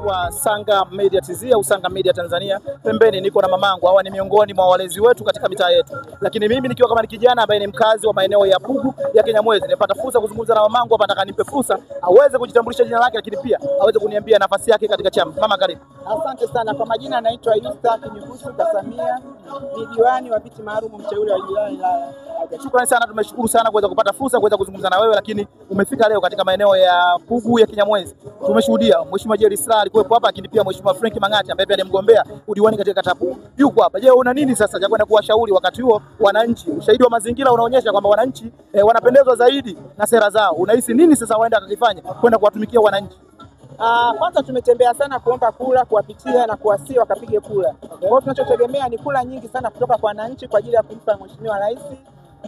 wa Sanga Media TZ au Sanga Media Tanzania. Pembeni niko na mamangu, hawa ni miongoni mwa walezi wetu katika mitaa yetu. Lakini mimi nikiwa kama ni kijana ambaye ni mkazi wa maeneo ya Pugu ya Kinyamwezi, nimepata fursa kuzungumza na mamangu hapa, nataka nipe fursa aweze kujitambulisha jina lake, lakini pia aweze kuniambia nafasi yake katika chama. Mama, karibu. Asante sana. Kwa majina anaitwa Yusta Kinyukusu Kasamia, ni diwani wa viti maalum mteule wa wilaya. Shukrani sana, tumeshukuru sana kuweza kupata fursa kuweza kuzungumza na wewe, lakini umefika leo katika maeneo ya Pugu ya Kinyamwezi. Tumeshuhudia Mheshimiwa Jerry Silaa alikuwepo hapa, lakini pia Mheshimiwa Frank Mang'ati ambaye pia ni mgombea udiwani katika kata Pugu yuko hapa. Je, una nini sasa cha kwenda kuwashauri wakati huo wananchi? Ushahidi wa mazingira unaonyesha kwamba wananchi wanapendezwa zaidi na sera zao. Unahisi nini sasa waenda akifanya kwenda kuwatumikia wananchi? Kwanza tumetembea sana kuomba kura, kuwapitia na kuwasihi wakapige kura. Kwa hiyo tunachotegemea ni kura nyingi sana kutoka kwa wananchi kwa ajili ya kumpa Mheshimiwa Rais,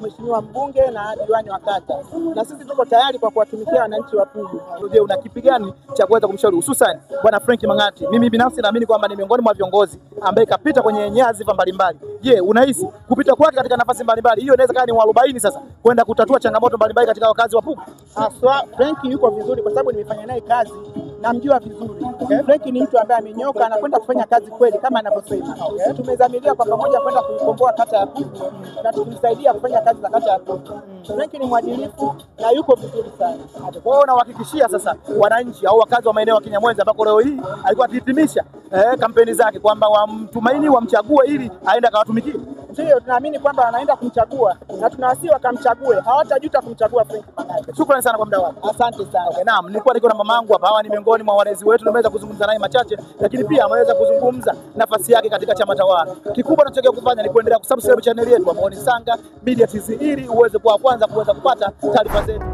Mheshimiwa mbunge na diwani wa kata. Na sisi tuko tayari kwa kuwatumikia wananchi wa Pugu. Je, una kipi gani cha kuweza kumshauri hususan Bwana Frank Mang'ati? Mimi binafsi naamini kwamba ni miongoni mwa viongozi ambaye kapita kwenye nyadhifa mbalimbali. Je, unahisi kupita kwake katika nafasi mbalimbali hiyo inaweza kuwa ni mwarobaini sasa kwenda kutatua changamoto mbalimbali katika wakazi wa Pugu? Frank yuko vizuri kwa sababu nimefanya naye kazi, namjua vizuri. Frank ni mtu ambaye amenyoka, anakwenda kufanya kazi kweli kama anavyosema. Tumezamilia kwa pamoja kwenda kuikomboa kata ya Pugu na tukimsaidia kufanya kazi za kata ya Pugu. Frank ni mwadilifu na yuko vizuri sana. Kwa hiyo unahakikishia sasa wananchi au wakazi wa maeneo ya Kinyamwezi ambako leo hii alikuwa akihitimisha kampeni zake kwamba wamtumaini, wamchague ili aende akawatumikie? Ndio, tunaamini kwamba anaenda kumchagua na tunawasihi wakamchague, hawatajuta kumchagua Frank Mang'ati. Shukrani sana kwa muda wako. Asante sana. Naam, nilikuwa niko na mamangu hapa. Hawa ni miongoni mwa walezi wetu, nimeweza kuzungumza naye machache, lakini pia ameweza kuzungumza nafasi yake katika chama tawala. Kikubwa tunachotaka kufanya ni kuendelea kusubscribe channel yetu ambayo ni Sanga Media TZ ili uweze kuwa kwanza kuweza kupata taarifa zetu.